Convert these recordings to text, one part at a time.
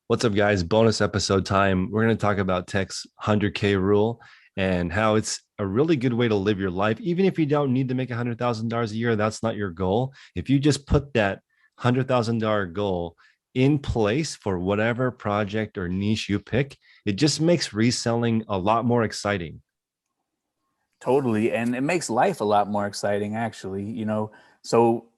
What's up, guys? Bonus episode time. We're going to talk about Tech's 100K rule and how it's a really good way to live your life. Even if you don't need to make $100,000 a year, that's not your goal. If you just put that $100,000 goal in place for whatever project or niche you pick, it just makes reselling a lot more exciting. Totally. And it makes life a lot more exciting, actually. So,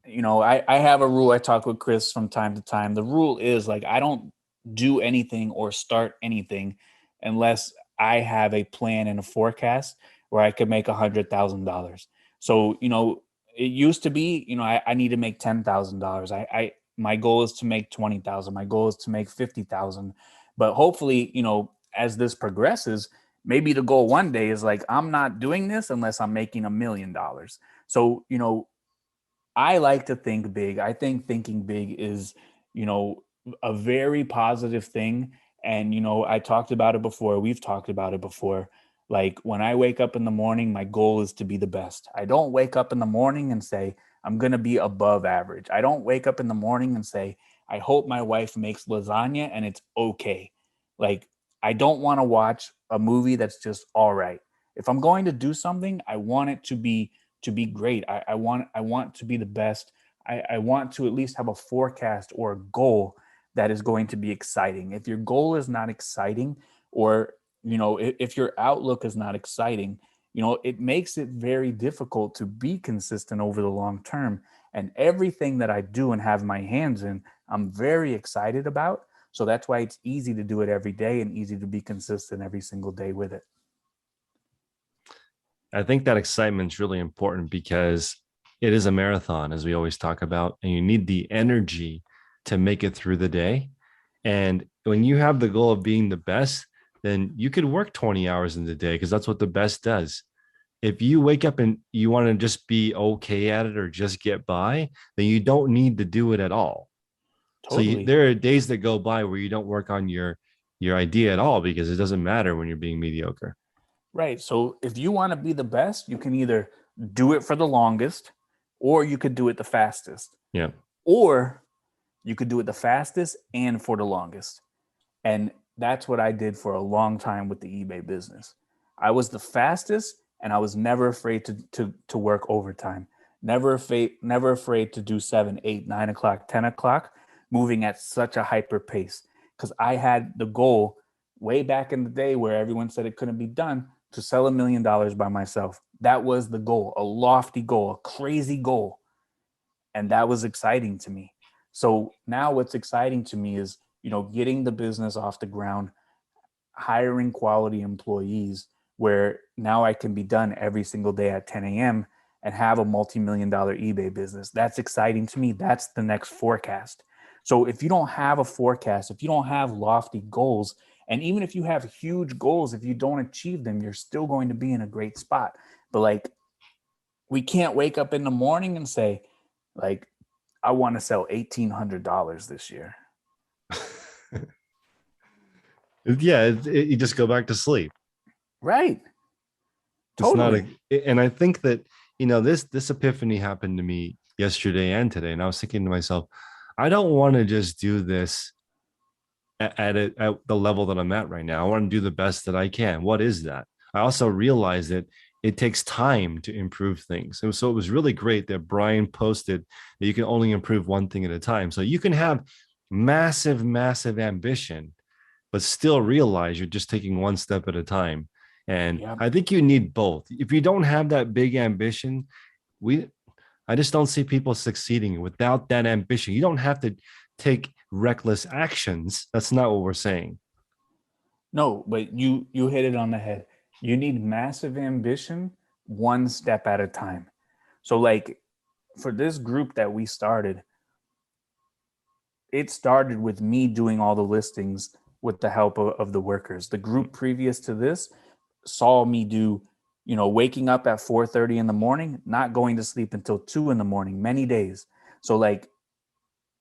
I have a rule I talk with Chris from time to time. The rule is like, I don't do anything or start anything unless I have a plan and a forecast where I could make $100,000. So, it used to be, I need to make $10,000. My goal is to make 20,000. My goal is to make 50,000. But hopefully, as this progresses, maybe the goal one day is like, I'm not doing this unless I'm making $1 million. So, I like to think big. I think thinking big is, you know, a very positive thing. And, I talked about it before. We've talked about it before. Like when I wake up in the morning, my goal is to be the best. I don't wake up in the morning and say, I'm going to be above average. I don't wake up in the morning and say, I hope my wife makes lasagna and it's okay. Like, I don't want to watch a movie that's just all right. If I'm going to do something, I want it to be great. I want to be the best. I want to at least have a forecast or a goal that is going to be exciting. If your goal is not exciting, or if your outlook is not exciting, it makes it very difficult to be consistent over the long term. And everything that I do and have my hands in, I'm very excited about. So that's why it's easy to do it every day and easy to be consistent every single day with it. I think that excitement is really important because it is a marathon, as we always talk about, and you need the energy to make it through the day. And when you have the goal of being the best, then you could work 20 hours in the day because that's what the best does. If you wake up and you want to just be okay at it or just get by, then you don't need to do it at all. Totally. There are days that go by where you don't work on your idea at all because it doesn't matter when you're being mediocre. Right. So if you want to be the best, you can either do it for the longest, or you could do it the fastest, Yeah. or you could do it the fastest and for the longest. And that's what I did for a long time with the eBay business. I was the fastest, and I was never afraid to work overtime. Never afraid to do 7, 8, 9 o'clock, 10 o'clock, moving at such a hyper pace. Because I had the goal way back in the day where everyone said it couldn't be done, to sell $1 million by myself. That was the goal, a lofty goal, a crazy goal. And that was exciting to me. So now what's exciting to me is, getting the business off the ground, hiring quality employees, where now I can be done every single day at 10 a.m. and have a multi-million-dollar eBay business. That's exciting to me. That's the next forecast. So if you don't have a forecast, if you don't have lofty goals, and even if you have huge goals, if you don't achieve them, you're still going to be in a great spot. But like, we can't wake up in the morning and say, like, I want to sell $1,800 this year. Yeah, you just go back to sleep. Right. It's not a, Totally. and I think that this epiphany happened to me yesterday and today, and I was thinking to myself, I don't want to just do this at the level that I'm at right now. I want to do the best that I can. What is that? I also realized that it takes time to improve things. And so it was really great that Brian posted that you can only improve one thing at a time. So you can have massive, massive ambition, but still realize you're just taking one step at a time. And Yeah. I think you need both. If you don't have that big ambition, we I just don't see people succeeding without that ambition. You don't have to take reckless actions. That's not what we're saying. No, but you hit it on the head. You need massive ambition, one step at a time. So like, for this group that we started, it started with me doing all the listings with the help of the workers. The group previous to this saw me do, waking up at 4:30 in the morning, not going to sleep until 2 in the morning, many days. So like,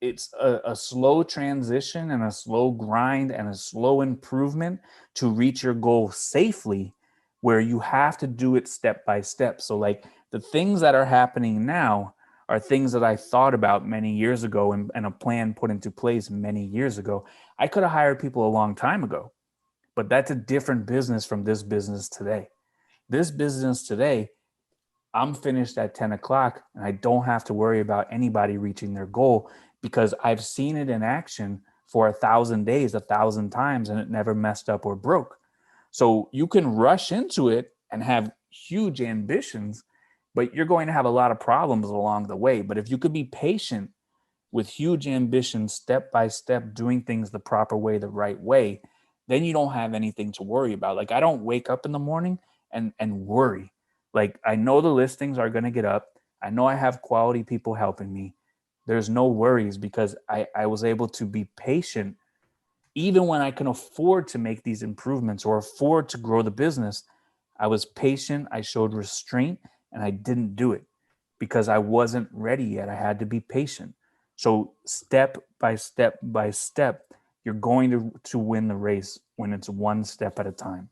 it's a slow transition and a slow grind and a slow improvement to reach your goal safely, where you have to do it step by step. So like, the things that are happening now are things that I thought about many years ago, and a plan put into place many years ago. I could have hired people a long time ago, but that's a different business from this business today. This business today, I'm finished at 10 o'clock and I don't have to worry about anybody reaching their goal because I've seen it in action for 1,000 days, 1,000 times, and it never messed up or broke. So you can rush into it and have huge ambitions, but you're going to have a lot of problems along the way. But if you could be patient with huge ambitions, step by step, doing things the proper way, the right way, then you don't have anything to worry about. Like I don't wake up in the morning and worry. Like I know the listings are going to get up. I know I have quality people helping me. There's no worries because I was able to be patient even when I can afford to make these improvements or afford to grow the business. I was patient, I showed restraint, and I didn't do it because I wasn't ready yet. I had to be patient. So step by step by step, you're going to win the race when it's one step at a time.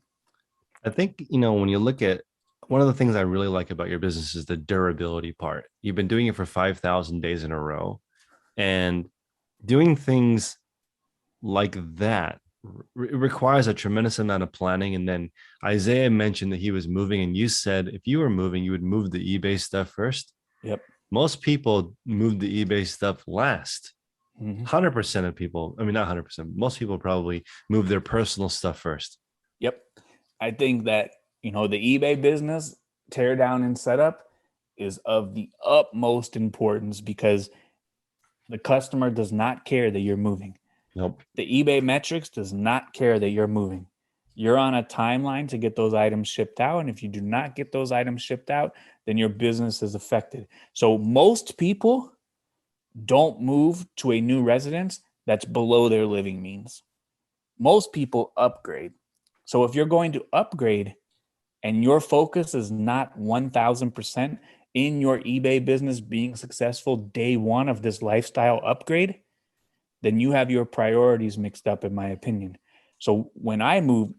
I think, when you look at one of the things I really like about your business is the durability part. You've been doing it for 5,000 days in a row, and doing things like that requires a tremendous amount of planning. And then Isaiah mentioned that he was moving, and you said if you were moving, you would move the eBay stuff first. Yep. Most people move the eBay stuff last. Mm-hmm. 100% of people, I mean, not 100%, most people probably move their personal stuff first. Yep. I think that, the eBay business tear down and setup is of the utmost importance because the customer does not care that you're moving. Nope. The eBay metrics does not care that you're moving. You're on a timeline to get those items shipped out. And if you do not get those items shipped out, then your business is affected. So most people don't move to a new residence that's below their living means. Most people upgrade. So if you're going to upgrade and your focus is not 1000% in your eBay business being successful day one of this lifestyle upgrade, then you have your priorities mixed up, in my opinion. So when I move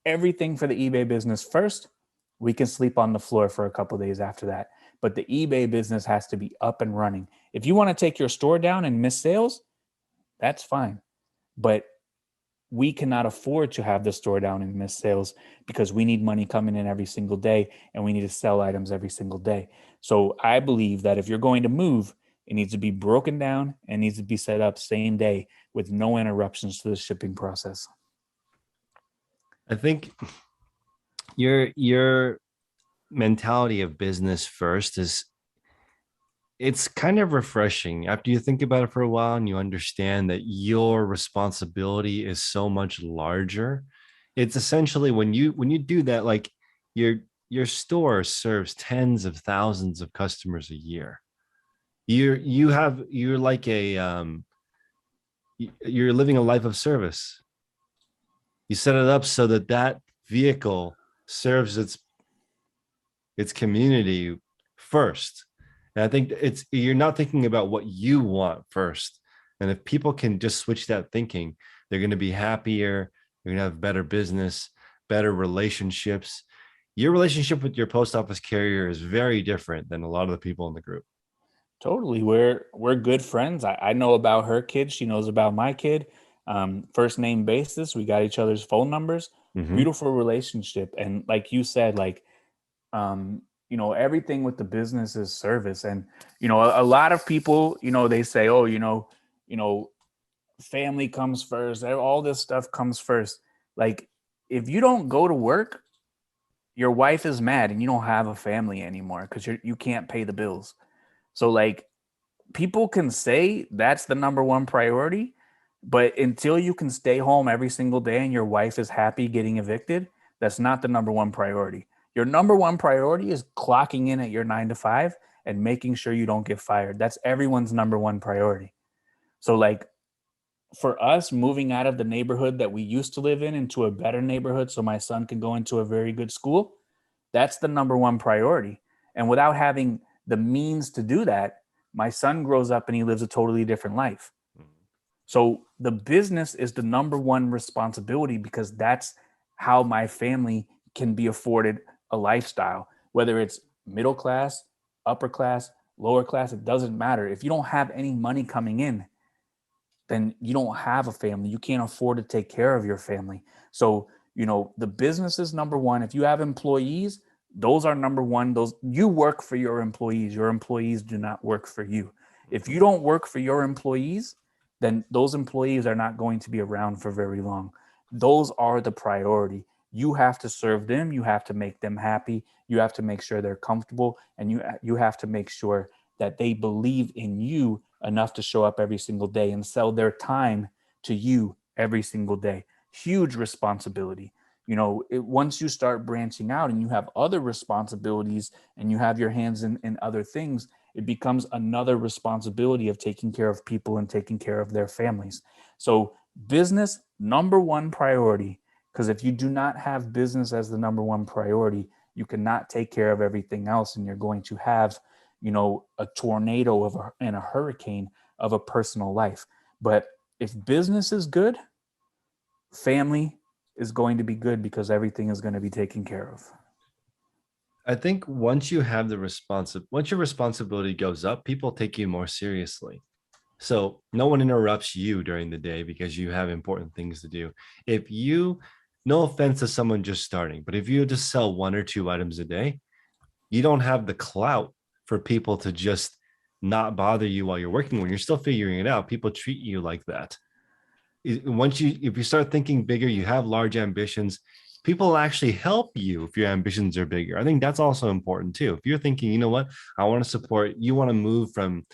everything for the eBay business first. We can sleep on the floor for a couple days after that. But the eBay business has to be up and running. If you want to take your store down and miss sales, that's fine. But we cannot afford to have the store down and miss sales because we need money coming in every single day and we need to sell items every single day. So I believe that if you're going to move, it needs to be broken down and needs to be set up same day with no interruptions to the shipping process. I think your mentality of business first is, it's kind of refreshing after you think about it for a while and you understand that your responsibility is so much larger. It's essentially when you do that, like your your store serves tens of thousands of customers a year. You're like you're living a life of service. You set it up so that that vehicle serves its community first. And I think you're not thinking about what you want first. And if people can just switch that thinking, they're going to be happier. They're going to have better business, better relationships. Your relationship with your post office carrier is very different than a lot of the people in the group. Totally. We're good friends. I know about her kid. She knows about my kid. First name basis. We got each other's phone numbers. Mm-hmm. Beautiful relationship. And like you said, like everything with the business is service. And a lot of people, they say, oh, family comes first. All this stuff comes first. Like if you don't go to work, your wife is mad and you don't have a family anymore because you can't pay the bills. So like people can say that's the number one priority, but until you can stay home every single day and your wife is happy getting evicted, that's not the number one priority. Your number one priority is clocking in at your 9 to 5 and making sure you don't get fired. That's everyone's number one priority. So like for us moving out of the neighborhood that we used to live in into a better neighborhood so my son can go into a very good school, that's the number one priority. And without having the means to do that, my son grows up and he lives a totally different life. So the business is the number one responsibility because that's how my family can be afforded a lifestyle, whether it's middle class, upper class, lower class, it doesn't matter. If you don't have any money coming in, then you don't have a family. You can't afford to take care of your family. So, the business is number one. If you have employees, those are number one. Those, you work for your employees. Your employees do not work for you. If you don't work for your employees, then those employees are not going to be around for very long. Those are the priority. You have to serve them. You have to make them happy. You have to make sure they're comfortable, and you have to make sure that they believe in you enough to show up every single day and sell their time to you every single day. Huge responsibility. Once you start branching out and you have other responsibilities and you have your hands in other things, it becomes another responsibility of taking care of people and taking care of their families. So business, number one priority, because if you do not have business as the number one priority, you cannot take care of everything else, and you're going to have a tornado and a hurricane of a personal life. But if business is good, family is going to be good, because everything is going to be taken care of. I think once your responsibility goes up, people take you more seriously. So no one interrupts you during the day because you have important things to do. If you, no offense to someone just starting, but if you just sell one or two items a day, you don't have the clout for people to just not bother you while you're working. When you're still figuring it out, people treat you like that. If you start thinking bigger, you have large ambitions, people actually help you if your ambitions are bigger. I think that's also important too. If you're thinking, you know what, I want to support, you want to move from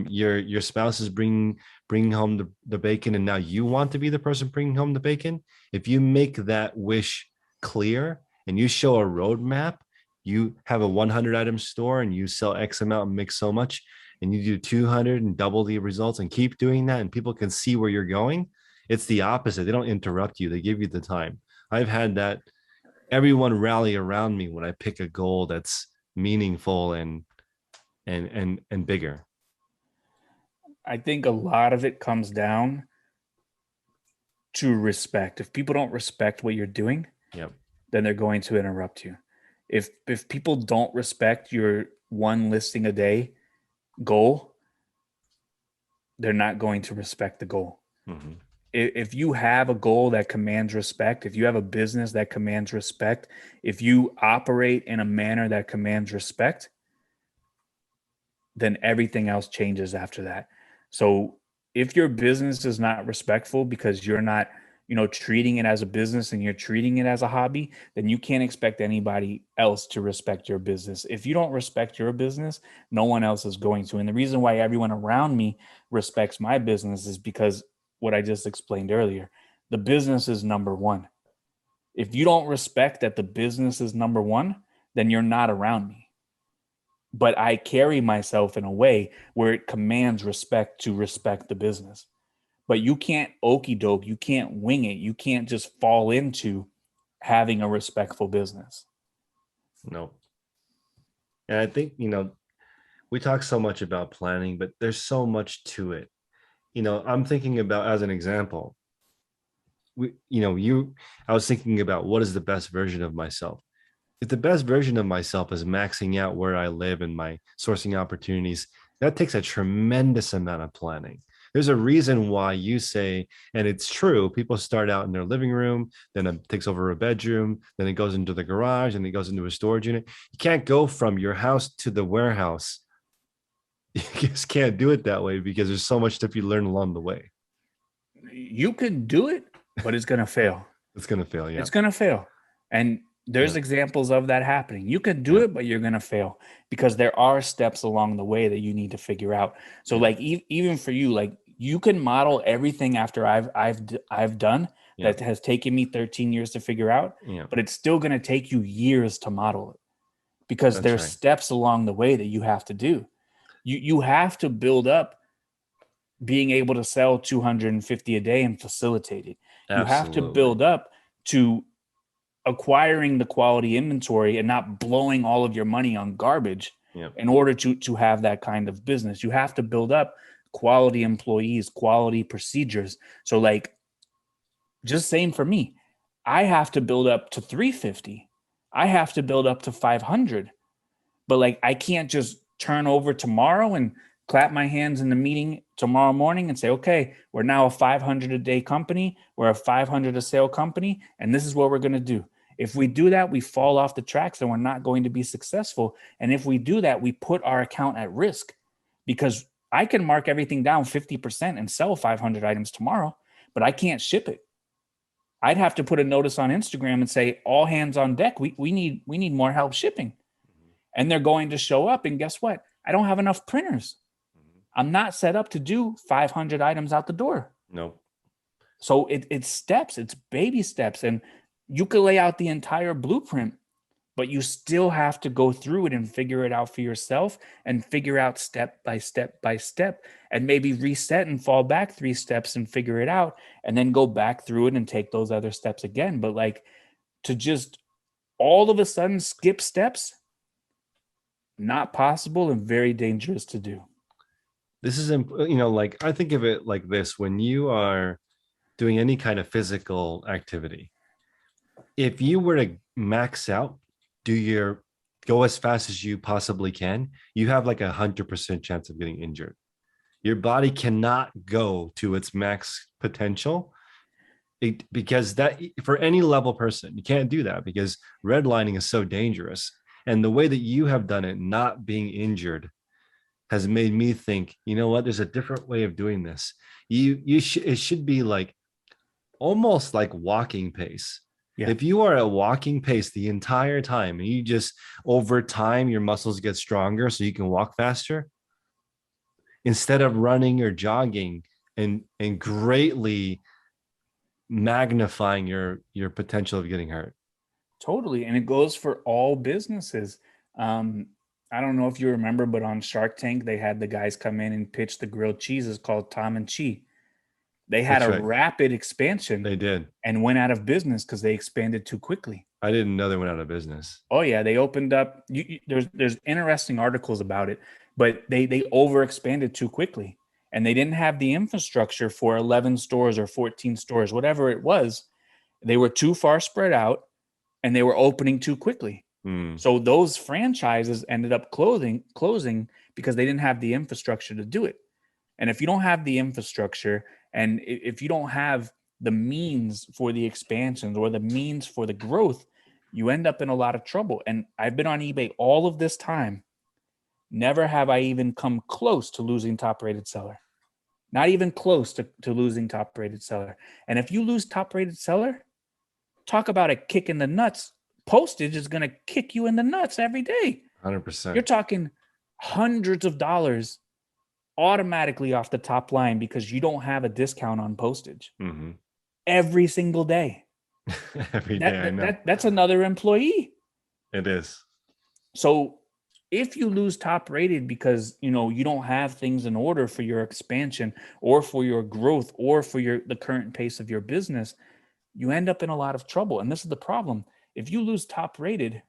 your spouse is bringing home the bacon, and now you want to be the person bringing home the bacon. If you make that wish clear and you show a roadmap, you have a 100 item store and you sell X amount and make so much, and you do 200 and double the results and keep doing that, and people can see where you're going. It's the opposite. They don't interrupt you. They give you the time. I've had that, everyone rally around me when I pick a goal that's meaningful and bigger. I think a lot of it comes down to respect. If people don't respect what you're doing, Yep. then they're going to interrupt you. If people don't respect your one listing a day goal, they're not going to respect the goal. Mm-hmm. If you have a goal that commands respect, if you have a business that commands respect, if you operate in a manner that commands respect, then everything else changes after that. So if your business is not respectful because you're not, treating it as a business and you're treating it as a hobby, then you can't expect anybody else to respect your business. If you don't respect your business, no one else is going to. And the reason why everyone around me respects my business is because what I just explained earlier, the business is number one. If you don't respect that the business is number one, then you're not around me. But I carry myself in a way where it commands respect to respect the business. But you can't okey doke, you can't wing it, you can't just fall into having a respectful business. No. And I think, we talk so much about planning, but there's so much to it. I'm thinking about, as an example, I was thinking about what is the best version of myself. If the best version of myself is maxing out where I live and my sourcing opportunities, that takes a tremendous amount of planning. There's a reason why you say, and it's true, people start out in their living room, then it takes over a bedroom, then it goes into the garage, and it goes into a storage unit. You can't go from your house to the warehouse. You just can't do it that way because there's so much stuff you learn along the way. You can do it, but it's going to fail. It's going to fail. Yeah. It's going to fail. And there's examples of that happening. You can do it, but you're going to fail because there are steps along the way that you need to figure out. So like even for you, like you can model everything after I've done that has taken me 13 years to figure out, but it's still going to take you years to model it because there's steps along the way that you have to do. You have to build up being able to sell 250 a day and facilitate it. You have to build up to acquiring the quality inventory and not blowing all of your money on garbage in order to have that kind of business. You have to build up quality employees, quality procedures. So like, just same for me, I have to build up to 350. I have to build up to 500. But like, I can't just turn over tomorrow and clap my hands in the meeting tomorrow morning and say, okay, we're now a 500 a day company. We're a 500 a sale company. And this is what we're going to do. If we do that, we fall off the tracks and we're not going to be successful. And if we do that, we put our account at risk, because I can mark everything down 50% and sell 500 items tomorrow, but I can't ship it. I'd have to put a notice on Instagram and say, all hands on deck. We need more help shipping. And they're going to show up. And guess what? I don't have enough printers. I'm not set up to do 500 items out the door. Nope. So it's steps, it's baby steps. And you could lay out the entire blueprint, but you still have to go through it and figure it out for yourself and figure out step by step by step, and maybe reset and fall back 3 steps and figure it out, and then go back through it and take those other steps again. But like, to just all of a sudden skip steps, not possible and very dangerous to do. This is, like, I think of it like this: when you are doing any kind of physical activity, if you were to max out, go as fast as you possibly can, you have like 100% chance of getting injured. Your body cannot go to its max potential, because that, for any level person, you can't do that, because redlining is so dangerous. And the way that you have done it, not being injured, has made me think, you know what, there's a different way of doing this. It should be like almost like walking pace. Yeah. If you are at walking pace the entire time, and you just, over time, your muscles get stronger so you can walk faster, instead of running or jogging and greatly magnifying your potential of getting hurt. Totally. And it goes for all businesses. I don't know if you remember, but on Shark Tank, they had the guys come in and pitch the grilled cheeses called Tom and Chi. They had a rapid expansion. They did. And went out of business because they expanded too quickly. I didn't know they went out of business. Oh yeah, they opened up. There's interesting articles about it, but they overexpanded too quickly, and they didn't have the infrastructure for 11 stores or 14 stores, whatever it was. They were too far spread out, and they were opening too quickly. So those franchises ended up closing because they didn't have the infrastructure to do it. And if you don't have the infrastructure, and if you don't have the means for the expansions or the means for the growth, you end up in a lot of trouble. And I've been on eBay all of this time. Never have I even come close to losing top rated seller. Not even close to losing top rated seller. And if you lose top rated seller, talk about a kick in the nuts. Postage is going to kick you in the nuts every day. 100%. You're talking hundreds of dollars automatically off the top line because you don't have a discount on postage. Every single day. Every day, I know. That's another employee. It is. So if you lose top rated because you don't have things in order for your expansion or for your growth or for the current pace of your business, you end up in a lot of trouble. And this is the problem. If you lose top rated,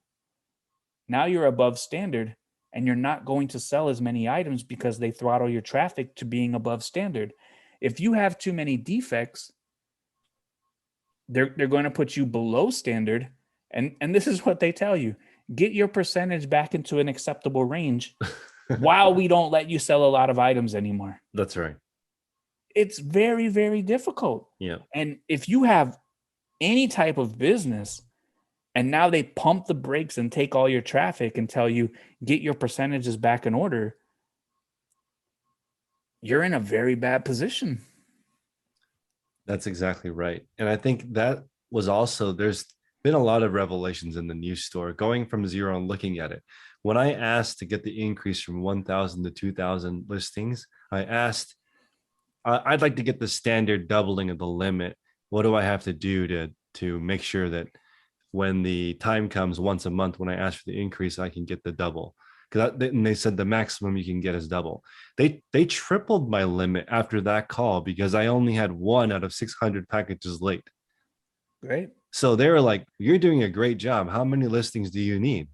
now you're above standard, and you're not going to sell as many items because they throttle your traffic to being above standard. If you have too many defects, they're going to put you below standard. And this is what they tell you: get your percentage back into an acceptable range while we don't let you sell a lot of items anymore. That's right. It's very, very difficult. Yeah. And if you have any type of business, and now they pump the brakes and take all your traffic and tell you, get your percentages back in order, you're in a very bad position. That's exactly right. And I think that was also, there's been a lot of revelations in the new store, going from zero and looking at it. When I asked to get the increase from 1,000 to 2,000 listings, I asked, I'd like to get the standard doubling of the limit. What do I have to do to make sure that when the time comes once a month, when I ask for the increase, I can get the double? Because they said the maximum you can get is double. They tripled my limit after that call because I only had 1 out of 600 packages late. Great. So they were like, you're doing a great job. How many listings do you need?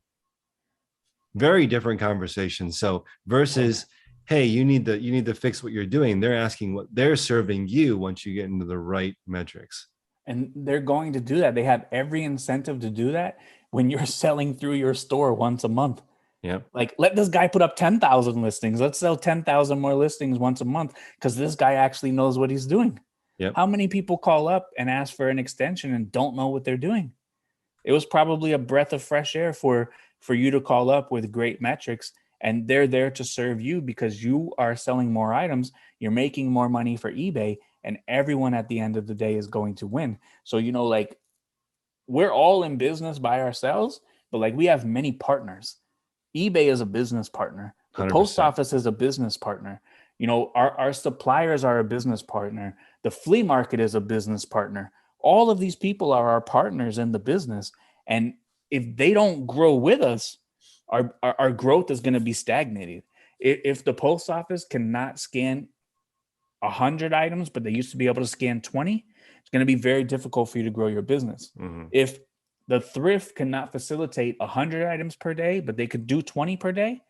Very different conversation. So versus, hey, you need to fix what you're doing. They're asking what they're serving you once you get into the right metrics. And they're going to do that. They have every incentive to do that when you're selling through your store once a month. Yeah. Like, let this guy put up 10,000 listings. Let's sell 10,000 more listings once a month because this guy actually knows what he's doing. Yep. How many people call up and ask for an extension and don't know what they're doing? It was probably a breath of fresh air for you to call up with great metrics, and they're there to serve you because you are selling more items, you're making more money for eBay, and everyone at the end of the day is going to win. So, like, we're all in business by ourselves, but like we have many partners. eBay is a business partner. The post 100%. office is a business partner. Our suppliers are a business partner. The flea market is a business partner. All of these people are our partners in the business. And if they don't grow with us, our growth is going to be stagnated. If the post office cannot scan 100 items, but they used to be able to scan 20, it's going to be very difficult for you to grow your business. Mm-hmm. If the thrift cannot facilitate 100 items per day, but they could do 20 per day,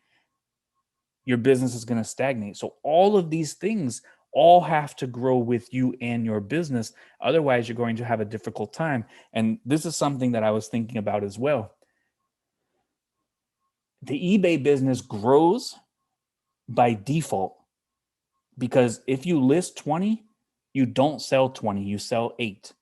your business is going to stagnate. So all of these things all have to grow with you and your business. Otherwise, you're going to have a difficult time. And this is something that I was thinking about as well. The eBay business grows by default because if you list 20, you don't sell 20, you sell 8.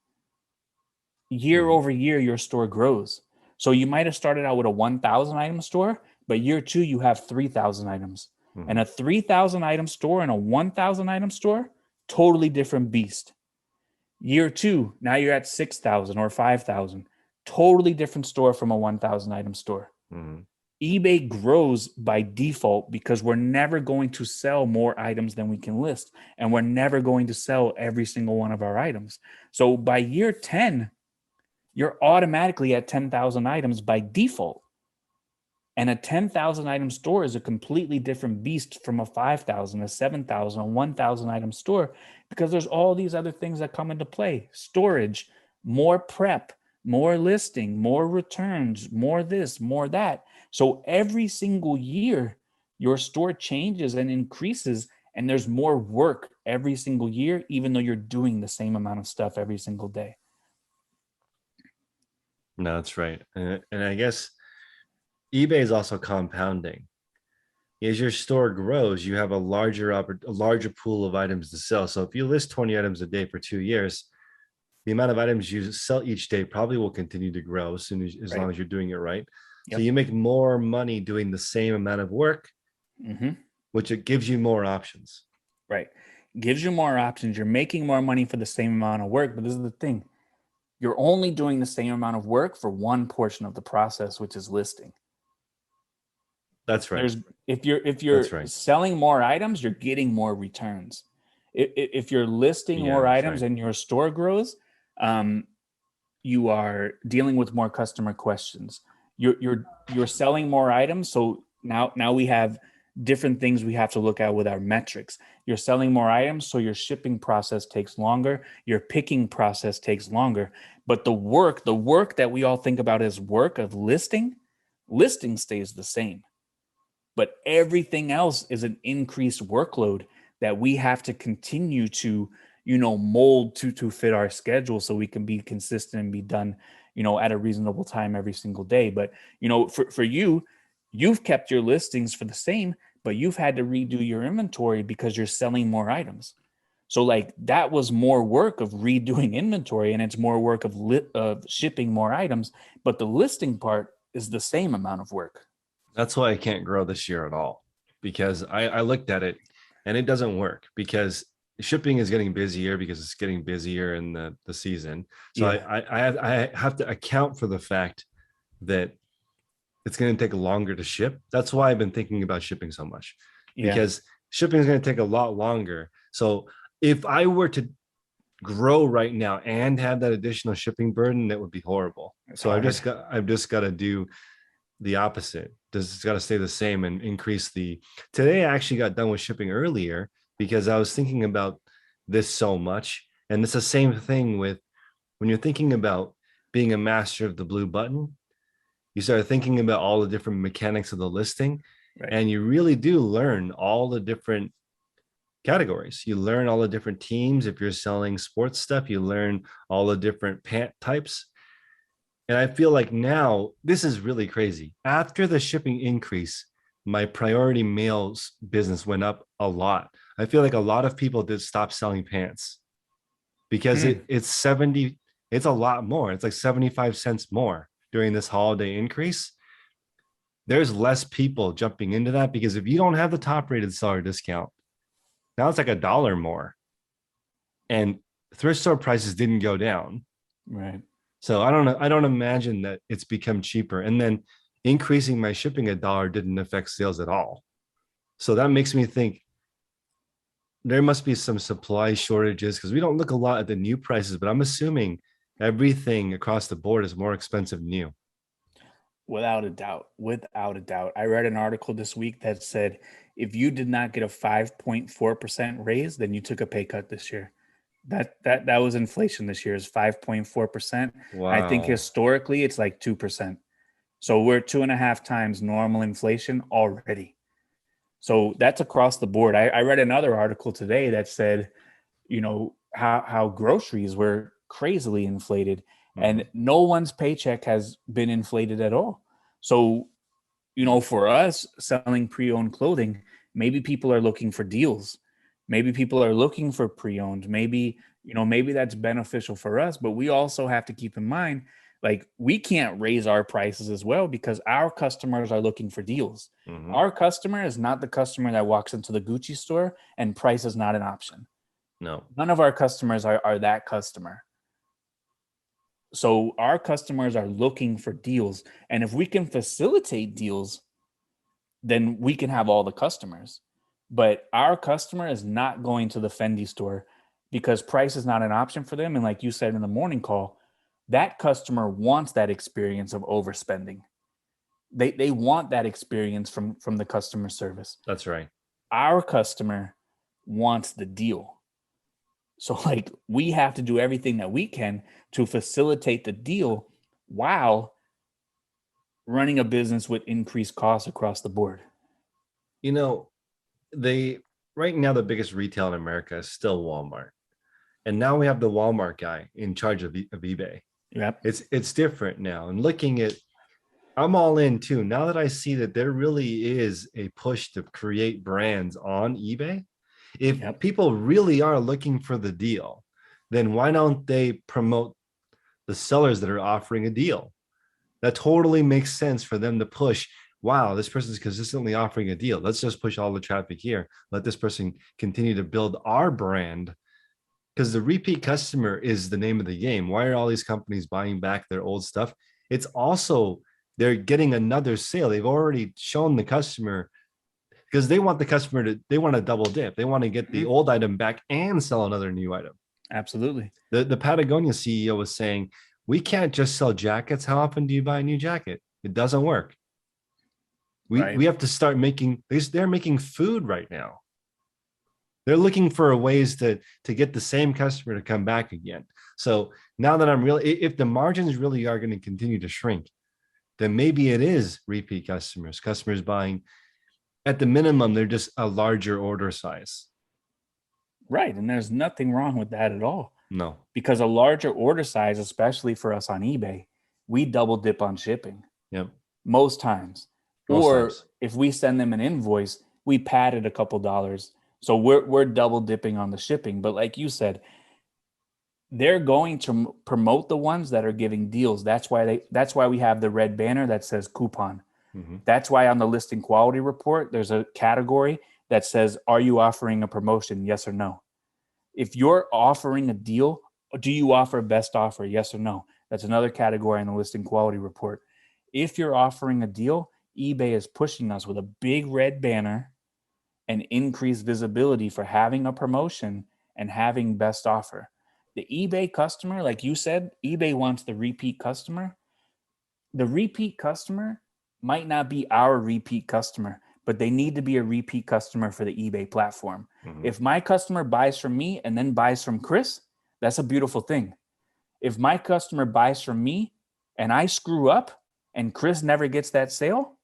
Year Mm-hmm. over year, your store grows. So you might have started out with a 1,000 item store, but year 2, you have 3,000 items. And Mm-hmm. a 3,000 item store and a 1,000 item store, totally different beast. Year 2, now you're at 6,000 or 5,000, totally different store from a 1,000 item store. Mm-hmm. eBay grows by default because we're never going to sell more items than we can list. And we're never going to sell every single one of our items. So by year 10, you're automatically at 10,000 items by default. And a 10,000 item store is a completely different beast from a 5,000, a 7,000, a 1,000 item store because there's all these other things that come into play: storage, more prep, more listing, more returns, more this, more that. So every single year, your store changes and increases, and there's more work every single year, even though you're doing the same amount of stuff every single day. No, that's right. And I guess eBay is also compounding. As your store grows, you have a larger pool of items to sell. So if you list 20 items a day for 2 years, the amount of items you sell each day probably will continue to grow as Right. long as you're doing it right. So Yep. you make more money doing the same amount of work, Mm-hmm. which it gives you more options. Right. Gives you more options. You're making more money for the same amount of work. But this is the thing: you're only doing the same amount of work for one portion of the process, which is listing. That's right. There's if you're That's right. selling more items, you're getting more returns. If you're listing Yeah, more that's items right. and your store grows, um, you are dealing with more customer questions. You're selling more items, so now we have different things we have to look at with our metrics. You're selling more items, so your shipping process takes longer, your picking process takes longer, but the work that we all think about as work of listing stays the same. But everything else is an increased workload that we have to continue to mold to fit our schedule so we can be consistent and be done at a reasonable time every single day. But for you've kept your listings for the same, but you've had to redo your inventory because you're selling more items. So like that was more work of redoing inventory, and it's more work of shipping more items, but the listing part is the same amount of work. That's why I can't grow this year at all, because I looked at it and it doesn't work because shipping is getting busier because it's getting busier in the season. So Yeah. I have to account for the fact that it's going to take longer to ship. That's why I've been thinking about shipping so much, Yeah. because shipping is going to take a lot longer. So if I were to grow right now and have that additional shipping burden, that would be horrible. It's So hard. I've just got to do the opposite. It's got to stay the same and increase the. Today I actually got done with shipping earlier because I was thinking about this so much. And it's the same thing with when you're thinking about being a master of the blue button, you start thinking about all the different mechanics of the listing, Right. and you really do learn all the different categories. You learn all the different teams. If you're selling sports stuff, you learn all the different pant types. And I feel like now this is really crazy. After the shipping increase, my priority mails business went up a lot. I feel like a lot of people did stop selling pants because Hmm. it's 70, it's a lot more. It's like 75 cents more during this holiday increase. There's less people jumping into that because if you don't have the top rated seller discount, now it's like $1 more. And thrift store prices didn't go down. Right. So I don't know. I don't imagine that it's become cheaper. And then increasing my shipping $1 didn't affect sales at all. So that makes me think there must be some supply shortages because we don't look a lot at the new prices, but I'm assuming everything across the board is more expensive new. Without a doubt. Without a doubt. I read an article this week that said if you did not get a 5.4% raise, then you took a pay cut this year. That was inflation this year is 5.4%. I think Wow. historically it's like 2%. So we're 2.5 times normal inflation already. So that's across the board. I read another article today that said, how groceries were crazily inflated and Mhm. no one's paycheck has been inflated at all. So, for us selling pre-owned clothing, maybe people are looking for deals. Maybe people are looking for pre-owned. Maybe that's beneficial for us, but we also have to keep in mind like we can't raise our prices as well because our customers are looking for deals. Mhm. Our customer is not the customer that walks into the Gucci store and price is not an option. No. None of our customers are that customer. So our customers are looking for deals. And if we can facilitate deals, then we can have all the customers. But our customer is not going to the Fendi store because price is not an option for them. And like you said in the morning call, that customer wants that experience of overspending. They want that experience from the customer service. That's right. Our customer wants the deal. So like we have to do everything that we can to facilitate the deal while running a business with increased costs across the board. You know, they right now the biggest retail in America is still Walmart. And now we have the Walmart guy in charge of eBay. Yep. It's different now. And looking at I'm all in too. Now that I see that there really is a push to create brands on eBay, if Yep. people really are looking for the deal, then why don't they promote the sellers that are offering a deal? That totally makes sense for them to push. Wow, this person's consistently offering a deal. Let's just push all the traffic here. Let this person continue to build our brand because the repeat customer is the name of the game. Why are all these companies buying back their old stuff? It's also they're getting another sale. They've already shown the customer because they want the customer to they want to double dip. They want to get the Mhm. old item back and sell another new item. Absolutely. The Patagonia CEO was saying, "We can't just sell jackets. How often do you buy a new jacket? It doesn't work. We Right. have to start making they're making food right now. They're looking for ways to get the same customer to come back again. So now that I'm really, if the margins really are going to continue to shrink, then maybe it is repeat customers, customers buying at the minimum, they're just a larger order size. Right. And there's nothing wrong with that at all. No. Because a larger order size, especially for us on eBay, we double dip on shipping Yep. most times. Most Or times. if we send them an invoice, we pad it a couple dollars. So we're double dipping on the shipping. But like you said, they're going to promote the ones that are giving deals. That's why we have the red banner that says coupon. Mm-hmm. That's why on the listing quality report, there's a category that says, are you offering a promotion? Yes or no. If you're offering a deal, do you offer best offer? Yes or no? That's another category in the listing quality report. If you're offering a deal, eBay is pushing us with a big red banner and increased visibility for having a promotion and having best offer. The eBay customer, like you said, eBay wants the repeat customer. The repeat customer might not be our repeat customer, but they need to be a repeat customer for the eBay platform. Mm-hmm. If my customer buys from me and then buys from Chris, that's a beautiful thing. If my customer buys from me and I screw up and Chris never gets that sale,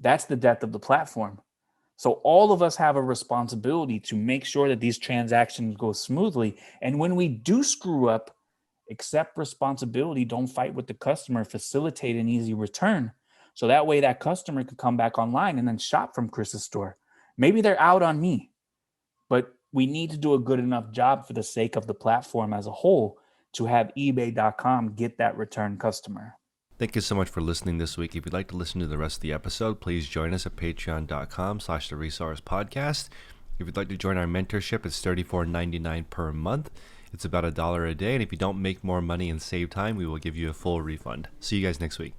that's the death of the platform. So all of us have a responsibility to make sure that these transactions go smoothly. And when we do screw up accept responsibility, don't fight with the customer, facilitate an easy return. So that way that customer could come back online and then shop from Chris's store. Maybe they're out on me, but we need to do a good enough job for the sake of the platform as a whole to have eBay.com get that return customer. Thank you so much for listening this week. If you'd like to listen to the rest of the episode, please join us at patreon.com/theresourcepodcast. If you'd like to join our mentorship, it's $34.99 per month. It's about $1 a day. And if you don't make more money and save time, we will give you a full refund. See you guys next week.